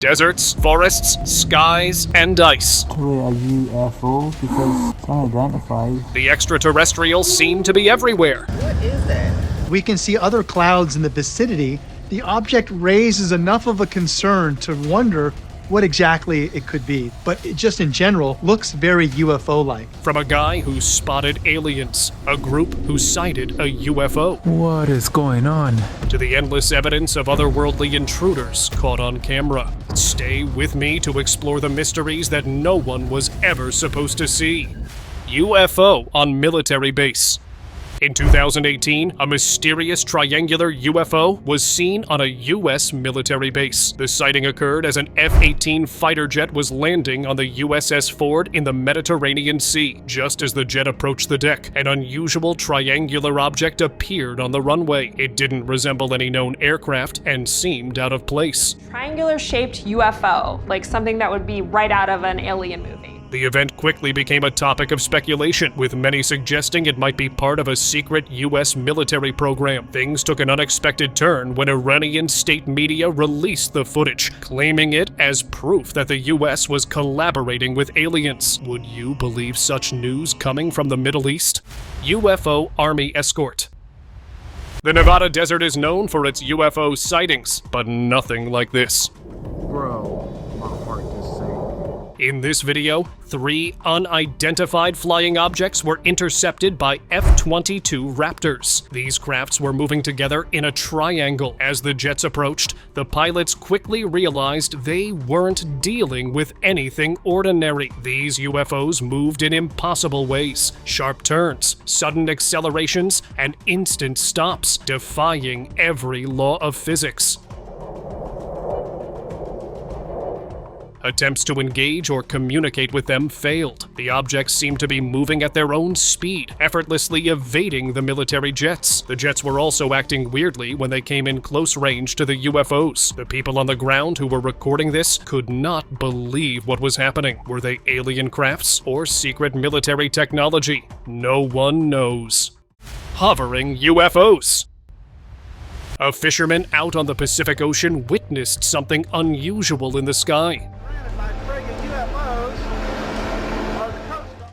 Deserts, forests, skies, and ice. Actually a UFO because it's unidentified. The extraterrestrials seem to be everywhere. What is that? We can see other clouds in the vicinity. The object raises enough of a concern to wonder what exactly it could be, but it just in general looks very UFO-like. From a guy who spotted aliens, a group who sighted a UFO, What is going on? to the endless evidence of otherworldly intruders caught on camera. Stay with me to explore the mysteries that no one was ever supposed to see. UFO on military base. In 2018, a mysterious triangular UFO was seen on a U.S. military base. The sighting occurred as an F-18 fighter jet was landing on the USS Ford in the Mediterranean Sea. Just as the jet approached the deck, an unusual triangular object appeared on the runway. It didn't resemble any known aircraft and seemed out of place. Triangular-shaped UFO, like something that would be right out of an alien movie. The event quickly became a topic of speculation, with many suggesting it might be part of a secret U.S. military program. Things took an unexpected turn when Iranian state media released the footage, claiming it as proof that the U.S. was collaborating with aliens. Would you believe such news coming from the Middle East? UFO Army Escort. The Nevada desert is known for its UFO sightings, but nothing like this. Bro, my heart just sank. In this video, 3 unidentified flying objects were intercepted by F-22 Raptors. These crafts were moving together in a triangle. As the jets approached, the pilots quickly realized they weren't dealing with anything ordinary. These UFOs moved in impossible ways: sharp turns, sudden accelerations, and instant stops, defying every law of physics. Attempts to engage or communicate with them failed. The objects seemed to be moving at their own speed, effortlessly evading the military jets. The jets were also acting weirdly when they came in close range to the UFOs. The people on the ground who were recording this could not believe what was happening. Were they alien crafts or secret military technology? No one knows. Hovering UFOs. A fisherman out on the Pacific Ocean witnessed something unusual in the sky.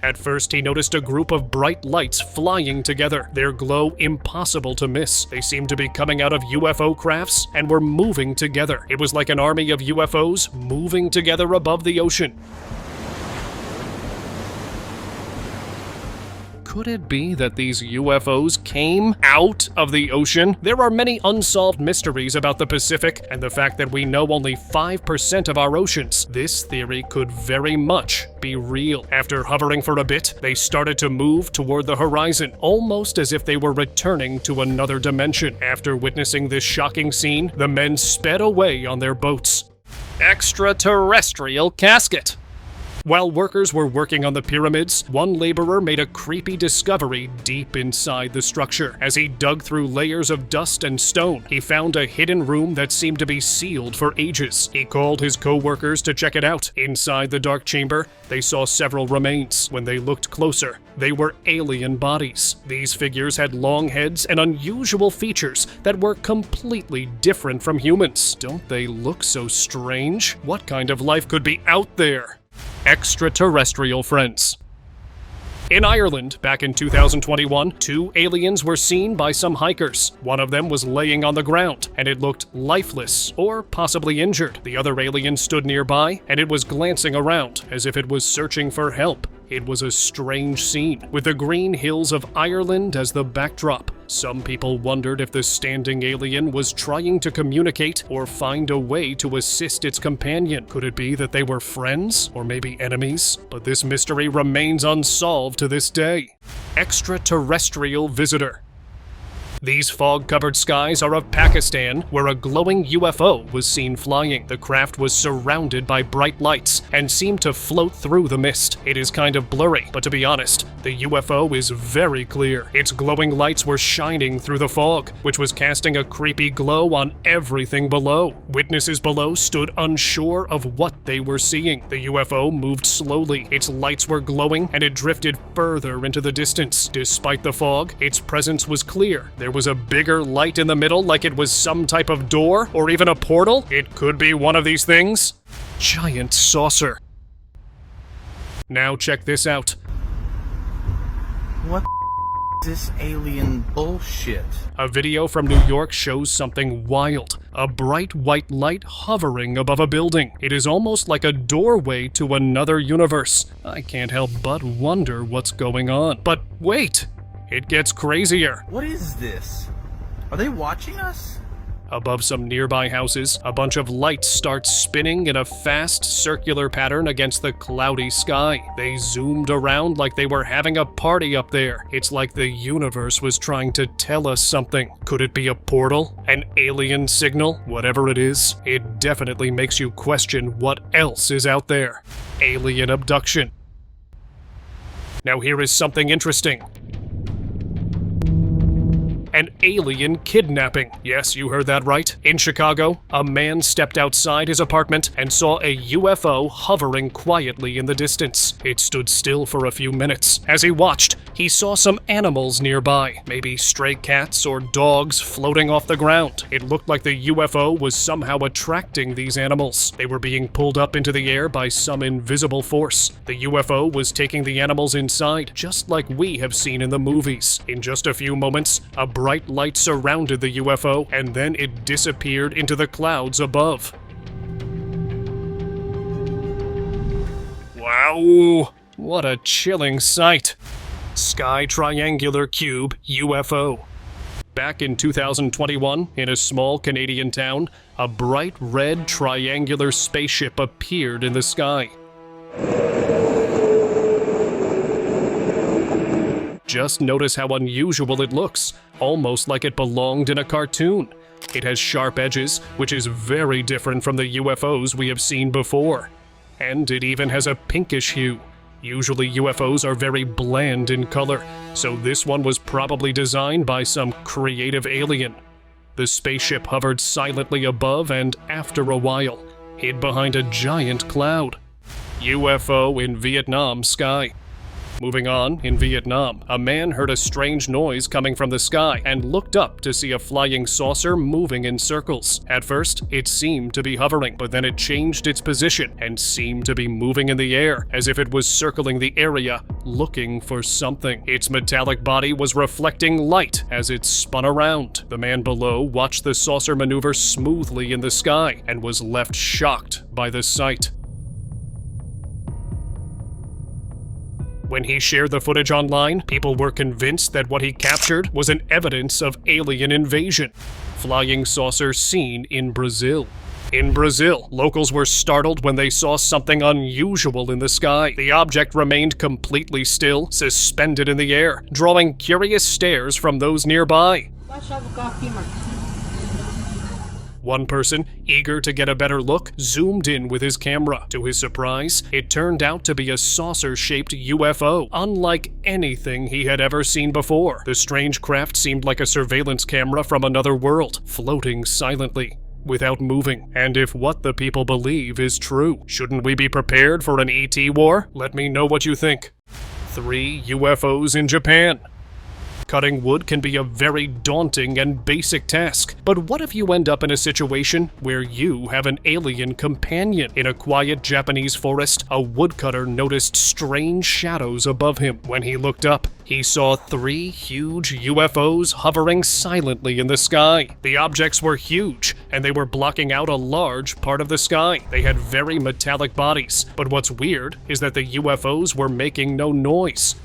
At first, he noticed a group of bright lights flying together, their glow impossible to miss. They seemed to be coming out of UFO crafts and were moving together. It was like an army of UFOs moving together above the ocean. Could it be that these UFOs came out of the ocean? There are many unsolved mysteries about the Pacific, and the fact that we know only 5% of our oceans. This theory could very much be real. After hovering for a bit, they started to move toward the horizon, almost as if they were returning to another dimension. After witnessing this shocking scene, the men sped away on their boats. Extraterrestrial casket. While workers were working on the pyramids, one laborer made a creepy discovery deep inside the structure. As he dug through layers of dust and stone, he found a hidden room that seemed to be sealed for ages. He called his co-workers to check it out. Inside the dark chamber, they saw several remains. When they looked closer, they were alien bodies. These figures had long heads and unusual features that were completely different from humans. Don't they look so strange? What kind of life could be out there? Extraterrestrial friends. In Ireland, back in 2021, 2 aliens were seen by some hikers. One of them was laying on the ground, and it looked lifeless or possibly injured. The other alien stood nearby, and it was glancing around as if it was searching for help. It was a strange scene, with the green hills of Ireland as the backdrop. Some people wondered if the standing alien was trying to communicate or find a way to assist its companion. Could it be that they were friends, or maybe enemies? But this mystery remains unsolved to this day. Extraterrestrial visitor. These fog-covered skies are of Pakistan, where a glowing UFO was seen flying. The craft was surrounded by bright lights and seemed to float through the mist. It is kind of blurry, but to be honest, the UFO is very clear. Its glowing lights were shining through the fog, which was casting a creepy glow on everything below. Witnesses below stood unsure of what they were seeing. The UFO moved slowly. Its lights were glowing, and it drifted further into the distance. Despite the fog, its presence was clear. There There was a bigger light in the middle, like it was some type of door or even a portal. It could be one of these things. Giant saucer. Now check this out. What is this alien bullshit? A video from New York shows something wild. A bright white light hovering above a building. It is almost like a doorway to another universe. I can't help but wonder what's going on. But wait! It gets crazier. What is this? Are they watching us? Above some nearby houses, a bunch of lights start spinning in a fast, circular pattern against the cloudy sky. They zoomed around like they were having a party up there. It's like the universe was trying to tell us something. Could it be a portal? An alien signal? Whatever it is, it definitely makes you question what else is out there. Alien abduction. Now here is something interesting. An alien kidnapping. Yes, you heard that right. In Chicago, a man stepped outside his apartment and saw a UFO hovering quietly in the distance. It stood still for a few minutes. As he watched, he saw some animals nearby, maybe stray cats or dogs floating off the ground. It looked like the UFO was somehow attracting these animals. They were being pulled up into the air by some invisible force. The UFO was taking the animals inside, just like we have seen in the movies. In just a few moments, a bright light surrounded the UFO, and then it disappeared into the clouds above. Wow! What a chilling sight. Sky Triangular Cube UFO. Back in 2021, in a small Canadian town, a bright red triangular spaceship appeared in the sky. Just notice how unusual it looks, almost like it belonged in a cartoon. It has sharp edges, which is very different from the UFOs we have seen before. And it even has a pinkish hue. Usually UFOs are very bland in color, so this one was probably designed by some creative alien. The spaceship hovered silently above and, after a while, hid behind a giant cloud. UFO in Vietnam sky. Moving on, in Vietnam, a man heard a strange noise coming from the sky and looked up to see a flying saucer moving in circles. At first, it seemed to be hovering, but then it changed its position and seemed to be moving in the air, as if it was circling the area, looking for something. Its metallic body was reflecting light as it spun around. The man below watched the saucer maneuver smoothly in the sky and was left shocked by the sight. When he shared the footage online, people were convinced that what he captured was an evidence of alien invasion. Flying saucer seen in Brazil. In Brazil, locals were startled when they saw something unusual in the sky. The object remained completely still, suspended in the air, drawing curious stares from those nearby. One person, eager to get a better look, zoomed in with his camera. To his surprise, it turned out to be a saucer-shaped UFO, unlike anything he had ever seen before. The strange craft seemed like a surveillance camera from another world, floating silently, without moving. And if what the people believe is true, shouldn't we be prepared for an ET war? Let me know what you think. 3 UFOs in Japan. Cutting wood can be a very daunting and basic task, but what if you end up in a situation where you have an alien companion? In a quiet Japanese forest, a woodcutter noticed strange shadows above him. When he looked up, he saw 3 huge UFOs hovering silently in the sky. The objects were huge, and they were blocking out a large part of the sky. They had very metallic bodies, but what's weird is that the UFOs were making no noise.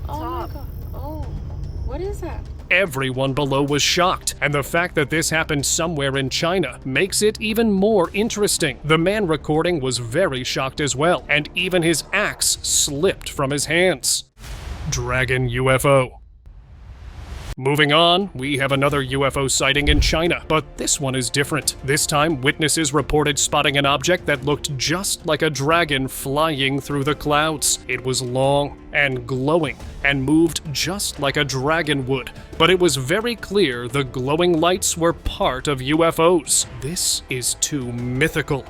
Oh my god. Oh. What is that? Everyone below was shocked, and the fact that this happened somewhere in China makes it even more interesting. The man recording was very shocked as well, and even his axe slipped from his hands. Dragon UFO. Moving on, we have another UFO sighting in China, but this one is different. This time, witnesses reported spotting an object that looked just like a dragon flying through the clouds. It was long and glowing and moved just like a dragon would, but it was very clear the glowing lights were part of UFOs. This is too mythical.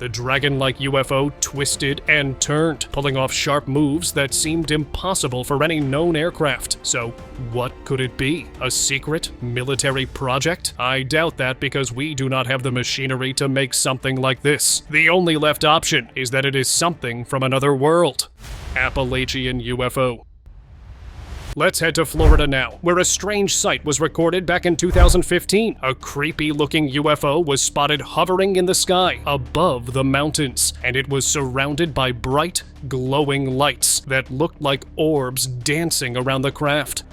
The dragon-like UFO twisted and turned, pulling off sharp moves that seemed impossible for any known aircraft. So, what could it be? A secret military project? I doubt that because we do not have the machinery to make something like this. The only left option is that it is something from another world. Appalachian UFO. Let's head to Florida now, where a strange sight was recorded back in 2015. A creepy-looking UFO was spotted hovering in the sky above the mountains, and it was surrounded by bright, glowing lights that looked like orbs dancing around the craft.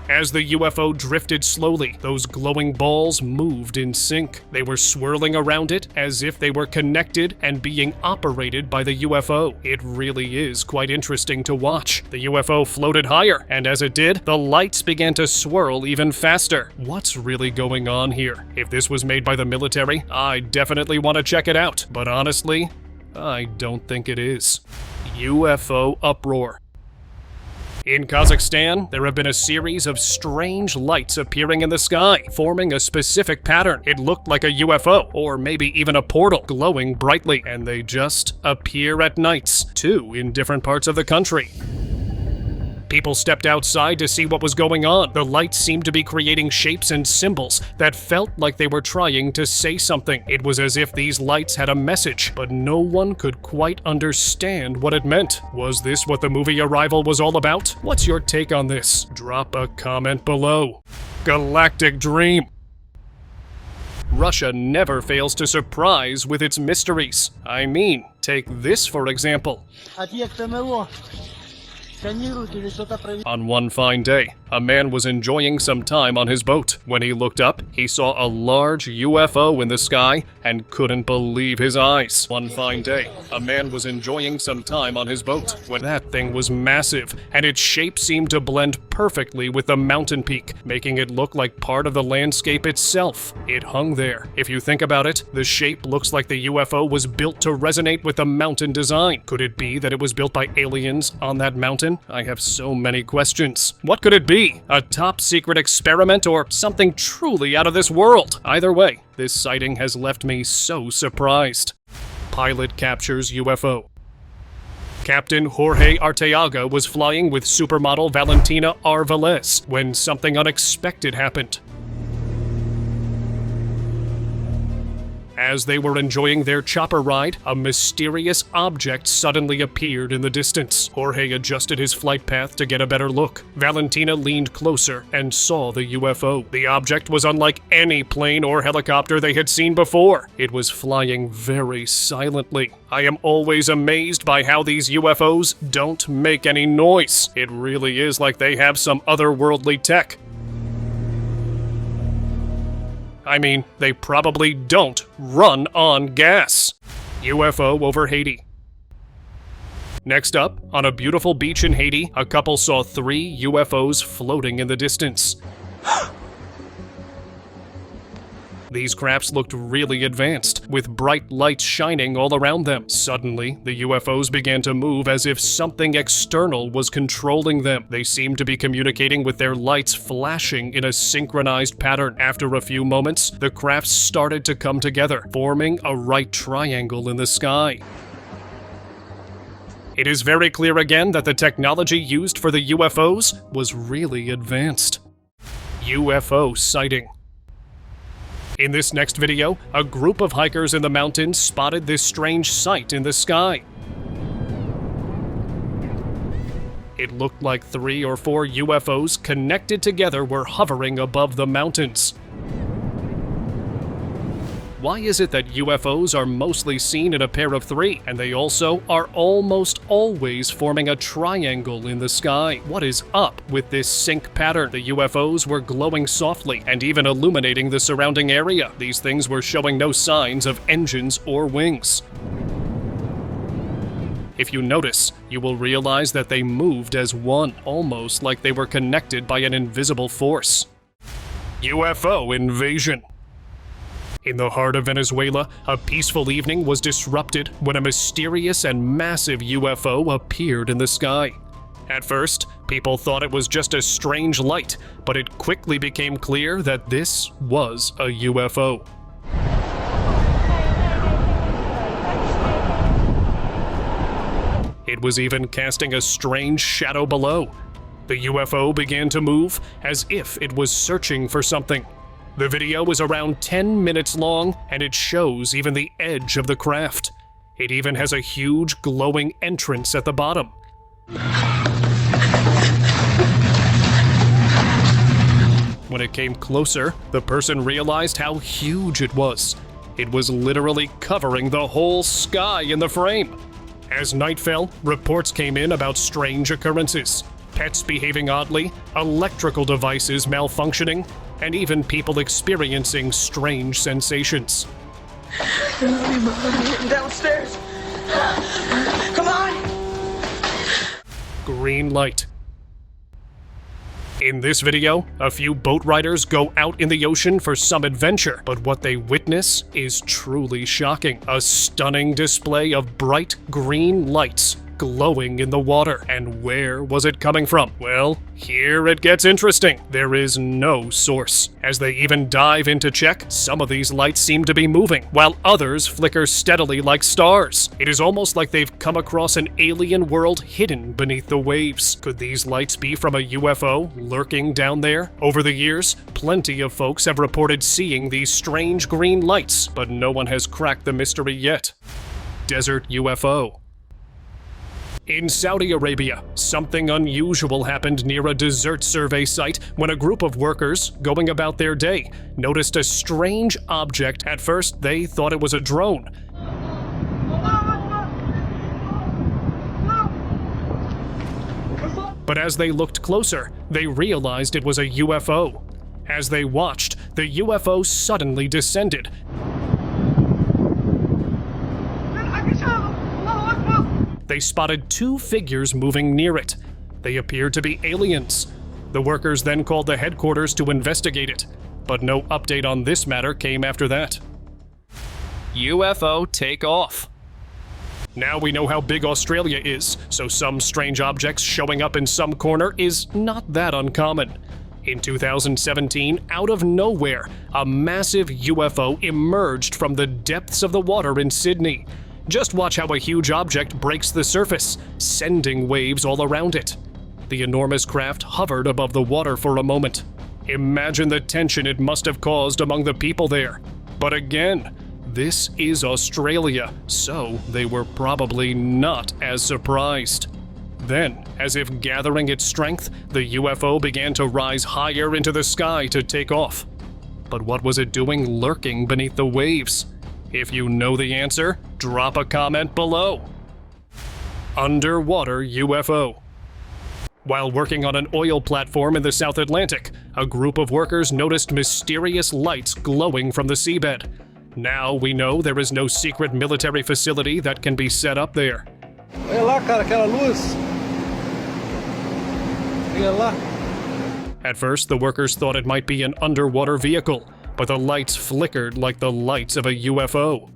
As the UFO drifted slowly, those glowing balls moved in sync. They were swirling around it as if they were connected and being operated by the UFO. It really is quite interesting to watch. The UFO floated higher, and as it did, the lights began to swirl even faster. What's really going on here? If this was made by the military, I definitely want to check it out. But honestly, I don't think it is. UFO uproar. In Kazakhstan, there have been a series of strange lights appearing in the sky, forming a specific pattern. It looked like a UFO, or maybe even a portal, glowing brightly, and they just appear at nights, too, in different parts of the country. People stepped outside to see what was going on. The lights seemed to be creating shapes and symbols that felt like they were trying to say something. It was as if these lights had a message, but no one could quite understand what it meant. Was this what the movie Arrival was all about? What's your take on this? Drop a comment below. Galactic Dream. Russia never fails to surprise with its mysteries. I mean, take this for example. On one fine day, a man was enjoying some time on his boat. When he looked up, he saw a large UFO in the sky and couldn't believe his eyes. One fine day, a man was enjoying some time on his boat when that thing was massive, and its shape seemed to blend perfectly with the mountain peak, making it look like part of the landscape itself. It hung there. If you think about it, the shape looks like the UFO was built to resonate with the mountain design. Could it be that it was built by aliens on that mountain? I have so many questions. What could it be? A top secret experiment or something truly out of this world? Either way, this sighting has left me so surprised. Pilot captures UFO. Captain Jorge Arteaga was flying with supermodel Valentina R. Velez when something unexpected happened. As they were enjoying their chopper ride, a mysterious object suddenly appeared in the distance. Jorge adjusted his flight path to get a better look. Valentina leaned closer and saw the UFO. The object was unlike any plane or helicopter they had seen before. It was flying very silently. I am always amazed by how these UFOs don't make any noise. It really is like they have some otherworldly tech. I mean, they probably don't run on gas. UFO over Haiti. Next up, on a beautiful beach in Haiti, a couple saw 3 UFOs floating in the distance. These crafts looked really advanced, with bright lights shining all around them. Suddenly, the UFOs began to move as if something external was controlling them. They seemed to be communicating with their lights flashing in a synchronized pattern. After a few moments, the crafts started to come together, forming a right triangle in the sky. It is very clear again that the technology used for the UFOs was really advanced. UFO sighting. In this next video, a group of hikers in the mountains spotted this strange sight in the sky. It looked like 3 or 4 UFOs connected together were hovering above the mountains. Why is it that UFOs are mostly seen in a pair of 3, and they also are almost always forming a triangle in the sky? What is up with this sync pattern? The UFOs were glowing softly and even illuminating the surrounding area. These things were showing no signs of engines or wings. If you notice, you will realize that they moved as one, almost like they were connected by an invisible force. UFO invasion. In the heart of Venezuela, a peaceful evening was disrupted when a mysterious and massive UFO appeared in the sky. At first, people thought it was just a strange light, but it quickly became clear that this was a UFO. It was even casting a strange shadow below. The UFO began to move as if it was searching for something. The video is around 10 minutes long, and it shows even the edge of the craft. It even has a huge glowing entrance at the bottom. When it came closer, the person realized how huge it was. It was literally covering the whole sky in the frame. As night fell, reports came in about strange occurrences. Pets behaving oddly, electrical devices malfunctioning, and even people experiencing strange sensations. Downstairs. Come on. Green light. In this video, a few boat riders go out in the ocean for some adventure, but what they witness is truly shocking. A stunning display of bright green lights glowing in the water. And where was it coming from? Well, here it gets interesting. There is no source. As they even dive in to check, some of these lights seem to be moving, while others flicker steadily like stars. It is almost like they've come across an alien world hidden beneath the waves. Could these lights be from a UFO lurking down there? Over the years, plenty of folks have reported seeing these strange green lights, but no one has cracked the mystery yet. Desert UFO. In Saudi Arabia, something unusual happened near a desert survey site when a group of workers, going about their day, noticed a strange object. At first, they thought it was a drone. But as they looked closer, they realized it was a UFO. As they watched, the UFO suddenly descended. They spotted two figures moving near it. They appeared to be aliens. The workers then called the headquarters to investigate it, but no update on this matter came after that. UFO takeoff. Now we know how big Australia is, so some strange objects showing up in some corner is not that uncommon. In 2017, out of nowhere, a massive UFO emerged from the depths of the water in Sydney. Just watch how a huge object breaks the surface, sending waves all around it. The enormous craft hovered above the water for a moment. Imagine the tension it must have caused among the people there. But again, this is Australia, so they were probably not as surprised. Then, as if gathering its strength, the UFO began to rise higher into the sky to take off. But what was it doing lurking beneath the waves? If you know the answer, drop a comment below. Underwater UFO. While working on an oil platform in the South Atlantic, a group of workers noticed mysterious lights glowing from the seabed. Now we know there is no secret military facility that can be set up there. Olha lá, cara, aquela luz. Olha lá. At first, the workers thought it might be an underwater vehicle, but the lights flickered like the lights of a UFO.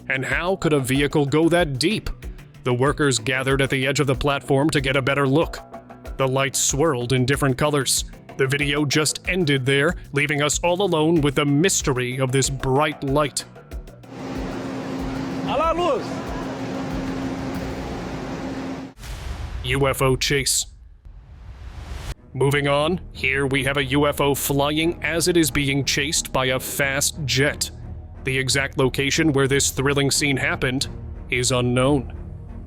And how could a vehicle go that deep? The workers gathered at the edge of the platform to get a better look. The lights swirled in different colors. The video just ended there, leaving us all alone with the mystery of this bright light. Olha lá a luz. UFO chase. Moving on, here we have a UFO flying as it is being chased by a fast jet. The exact location where this thrilling scene happened is unknown.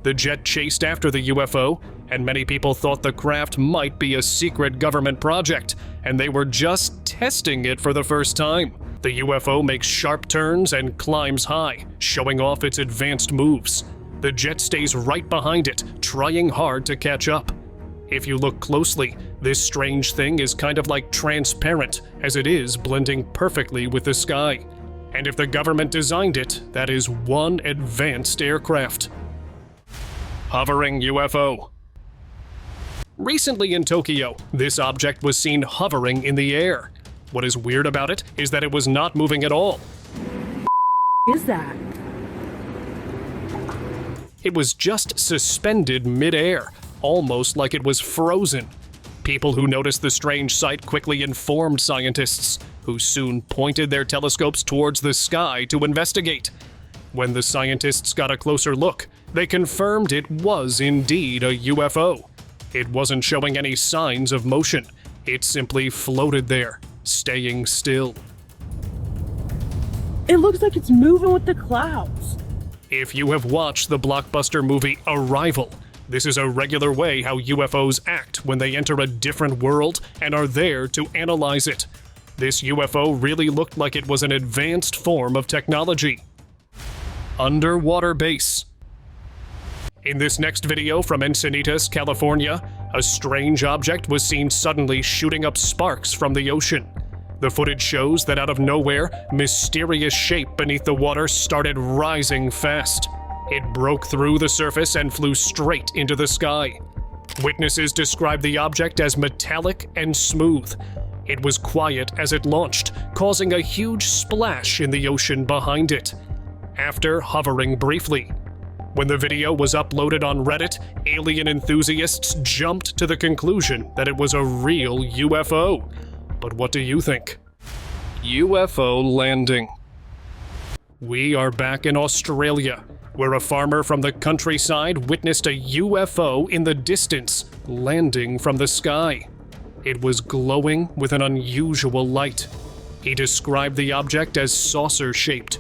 The jet chased after the UFO, and many people thought the craft might be a secret government project, and they were just testing it for the first time. The UFO makes sharp turns and climbs high, showing off its advanced moves. The jet stays right behind it, trying hard to catch up. If you look closely, this strange thing is kind of like transparent, as it is blending perfectly with the sky. And if the government designed it, that is one advanced aircraft. Hovering UFO. Recently in Tokyo, this object was seen hovering in the air. What is weird about it is that it was not moving at all. Is that? It was just suspended mid-air, almost like it was frozen. People who noticed the strange sight quickly informed scientists, who soon pointed their telescopes towards the sky to investigate. When the scientists got a closer look, They confirmed it was indeed a UFO. It wasn't showing any signs of motion. It simply floated there, staying still. It looks like it's moving with the clouds. If you have watched the blockbuster movie Arrival, this is a regular way how UFOs act when they enter a different world and are there to analyze it. This UFO really looked like it was an advanced form of technology. Underwater base. In this next video from Encinitas, California, a strange object was seen suddenly shooting up sparks from the ocean. The footage shows that out of nowhere, mysterious shape beneath the water started rising fast. It broke through the surface and flew straight into the sky. Witnesses described the object as metallic and smooth. It was quiet as it launched, causing a huge splash in the ocean behind it. After hovering briefly, when the video was uploaded on Reddit, alien enthusiasts jumped to the conclusion that it was a real UFO. But what do you think? UFO landing. We are back in Australia, where a farmer from the countryside witnessed a UFO in the distance landing from the sky. It was glowing with an unusual light. He described the object as saucer-shaped.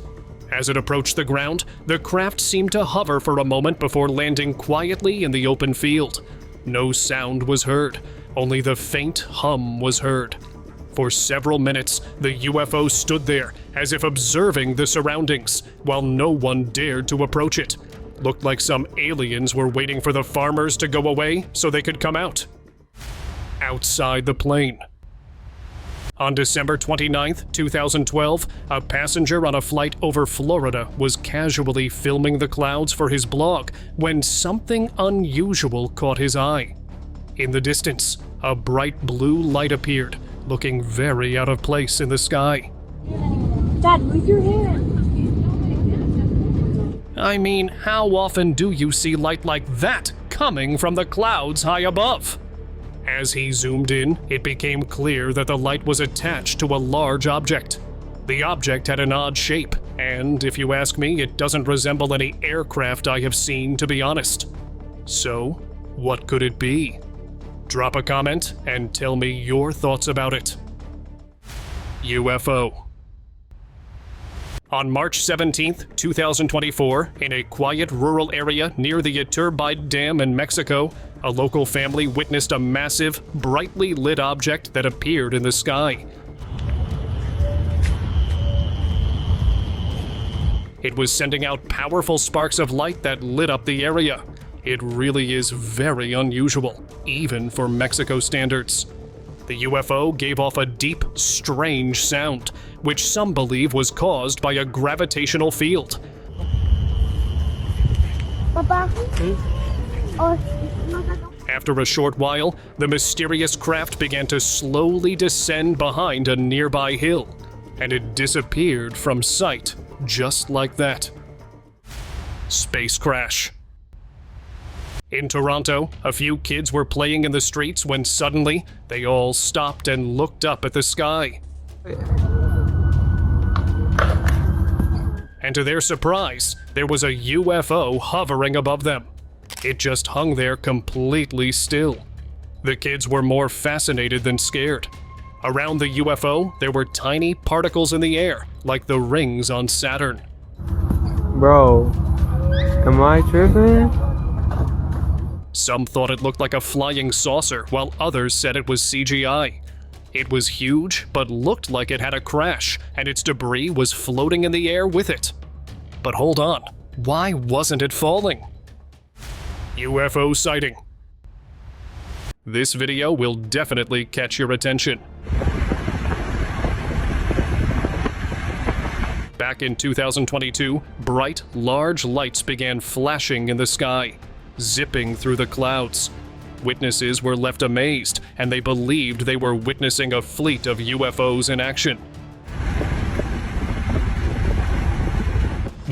As it approached the ground, the craft seemed to hover for a moment before landing quietly in the open field. No sound was heard, only the faint hum was heard. For several minutes, the UFO stood there, as if observing the surroundings, while no one dared to approach it. Looked like some aliens were waiting for the farmers to go away so they could come out. Outside the plane. On December 29, 2012, a passenger on a flight over Florida was casually filming the clouds for his blog when something unusual caught his eye. In the distance, a bright blue light appeared, looking very out of place in the sky. Dad, move your hand. I mean, how often do you see light like that coming from the clouds high above? As he zoomed in, it became clear that the light was attached to a large object. The object had an odd shape, and if you ask me, it doesn't resemble any aircraft I have seen, to be honest. So, what could it be? Drop a comment and tell me your thoughts about it. UFO. On March 17, 2024, in a quiet rural area near the Iturbide Dam in Mexico, a local family witnessed a massive, brightly lit object that appeared in the sky. It was sending out powerful sparks of light that lit up the area. It really is very unusual, even for Mexico standards. The UFO gave off a deep, strange sound, which some believe was caused by a gravitational field. After a short while, the mysterious craft began to slowly descend behind a nearby hill, and it disappeared from sight just like that. Space crash. In Toronto, a few kids were playing in the streets when suddenly they all stopped and looked up at the sky. And to their surprise, there was a UFO hovering above them. It just hung there completely still. The kids were more fascinated than scared. Around the UFO, there were tiny particles in the air, like the rings on Saturn. Bro, am I tripping? Some thought it looked like a flying saucer, while others said it was CGI. It was huge, but looked like it had a crash, and its debris was floating in the air with it. But hold on, why wasn't it falling? UFO sighting. This video will definitely catch your attention. Back in 2022, bright, large lights began flashing in the sky, zipping through the clouds. Witnesses were left amazed, and they believed they were witnessing a fleet of UFOs in action.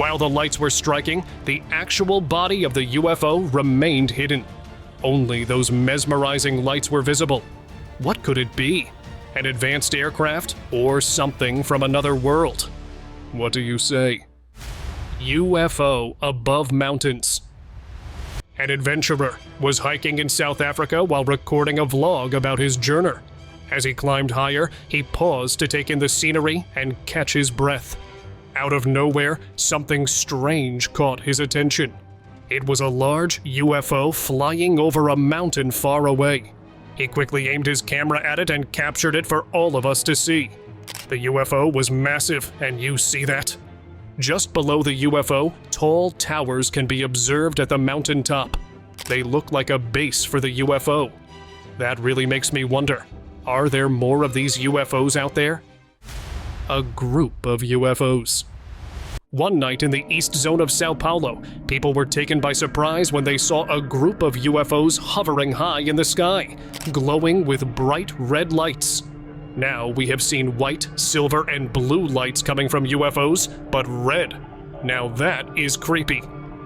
While the lights were striking, the actual body of the UFO remained hidden. Only those mesmerizing lights were visible. What could it be? An advanced aircraft or something from another world? What do you say? UFO above mountains. An adventurer was hiking in South Africa while recording a vlog about his journey. As he climbed higher, he paused to take in the scenery and catch his breath. Out of nowhere, something strange caught his attention. It was a large UFO flying over a mountain far away. He quickly aimed his camera at it and captured it for all of us to see. The UFO was massive, and you see that? Just below the UFO, tall towers can be observed at the mountaintop. They look like a base for the UFO. That really makes me wonder, are there more of these UFOs out there? A group of UFOs. One night in the east zone of Sao Paulo, people were taken by surprise when they saw a group of UFOs hovering high in the sky, glowing with bright red lights. Now we have seen white, silver, and blue lights coming from UFOs, but red. Now that is creepy,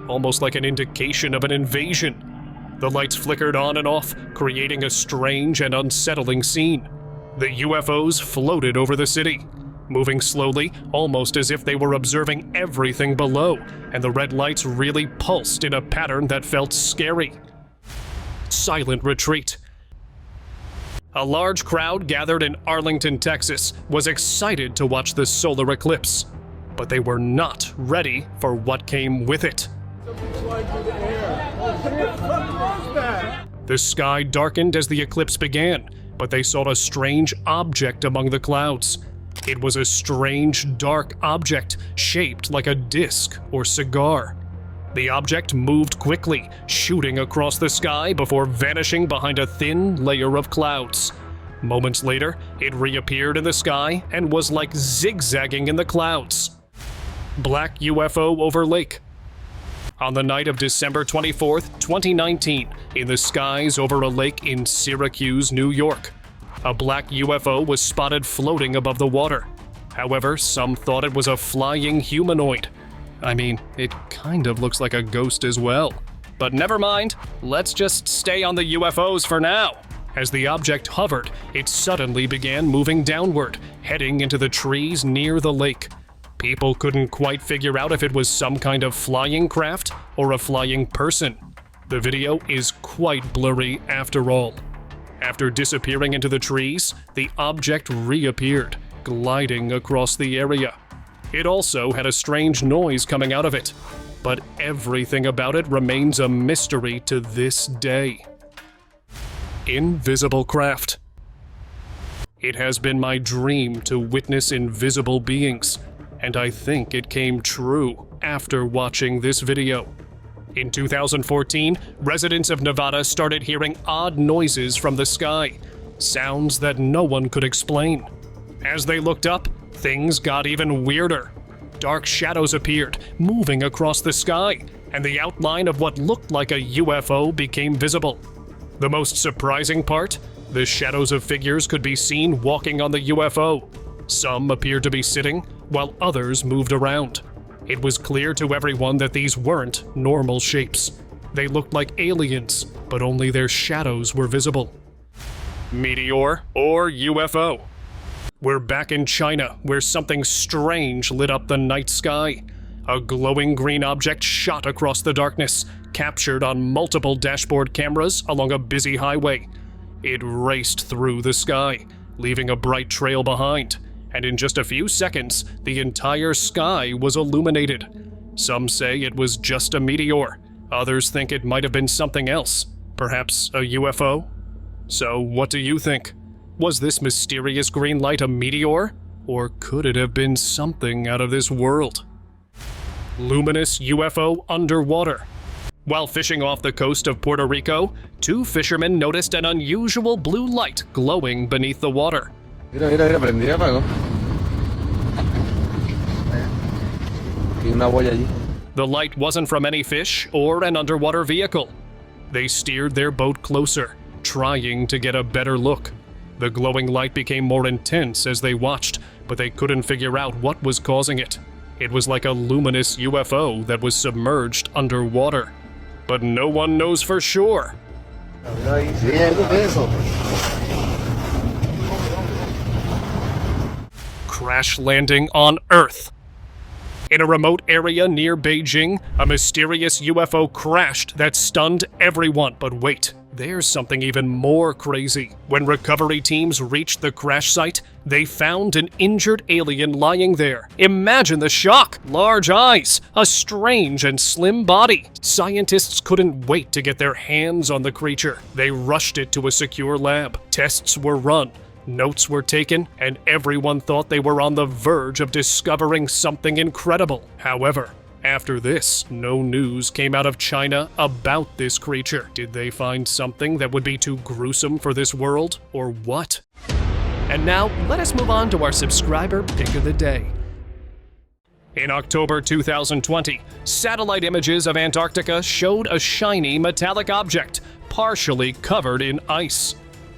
almost like an indication of an invasion. The lights flickered on and off, creating a strange and unsettling scene. The UFOs floated over the city, moving slowly, almost as if they were observing everything below, and the red lights really pulsed in a pattern that felt scary. Silent retreat. A large crowd gathered in Arlington, Texas, was excited to watch the solar eclipse, but they were not ready for what came with it. The sky darkened as the eclipse began, but they saw a strange object among the clouds. It was a strange, dark object shaped like a disc or cigar. The object moved quickly, shooting across the sky before vanishing behind a thin layer of clouds. Moments later, it reappeared in the sky and was like zigzagging in the clouds. Black UFO over lake. On the night of December 24th, 2019, in the skies over a lake in Syracuse, New York, a black UFO was spotted floating above the water. However, some thought it was a flying humanoid. I mean, it kind of looks like a ghost as well. But never mind, let's just stay on the UFOs for now. As the object hovered, it suddenly began moving downward, heading into the trees near the lake. People couldn't quite figure out if it was some kind of flying craft or a flying person. The video is quite blurry after all. After disappearing into the trees, the object reappeared, gliding across the area. It also had a strange noise coming out of it, but everything about it remains a mystery to this day. Invisible craft. It has been my dream to witness invisible beings, and I think it came true after watching this video. In 2014, residents of Nevada started hearing odd noises from the sky, sounds that no one could explain. As they looked up, things got even weirder. Dark shadows appeared, moving across the sky, and the outline of what looked like a UFO became visible. The most surprising part? The shadows of figures could be seen walking on the UFO. Some appeared to be sitting, while others moved around. It was clear to everyone that these weren't normal shapes. They looked like aliens, but only their shadows were visible. Meteor or UFO? We're back in China, where something strange lit up the night sky. A glowing green object shot across the darkness, captured on multiple dashboard cameras along a busy highway. It raced through the sky, leaving a bright trail behind, and in just a few seconds, the entire sky was illuminated. Some say it was just a meteor. Others think it might have been something else, perhaps a UFO. So what do you think? Was this mysterious green light a meteor? Or could it have been something out of this world? Luminous UFO underwater. While fishing off the coast of Puerto Rico, two fishermen noticed an unusual blue light glowing beneath the water. Mira, prendí, apagó. Tiene una boya allí. The light wasn't from any fish or an underwater vehicle. They steered their boat closer, trying to get a better look. The glowing light became more intense as they watched, but they couldn't figure out what was causing it. It was like a luminous UFO that was submerged underwater. But no one knows for sure. Crash landing on Earth. In a remote area near Beijing, a mysterious UFO crashed that stunned everyone. But wait, there's something even more crazy. When recovery teams reached the crash site, they found an injured alien lying there. Imagine the shock! Large eyes, a strange and slim body. Scientists couldn't wait to get their hands on the creature. They rushed it to a secure lab. Tests were run. Notes were taken, and everyone thought they were on the verge of discovering something incredible. However, after this, no news came out of China about this creature. Did they find something that would be too gruesome for this world, or what? And now, let us move on to our subscriber pick of the day. In October 2020, satellite images of Antarctica showed a shiny metallic object, partially covered in ice.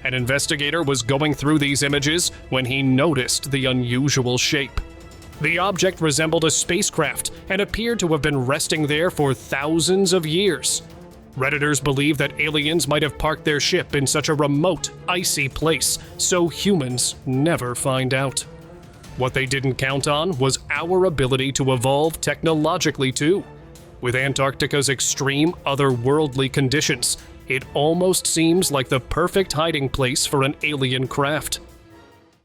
An investigator was going through these images when he noticed the unusual shape. The object resembled a spacecraft and appeared to have been resting there for thousands of years. Redditors believe that aliens might have parked their ship in such a remote, icy place, so humans never find out. What they didn't count on was our ability to evolve technologically too. With Antarctica's extreme otherworldly conditions, it almost seems like the perfect hiding place for an alien craft.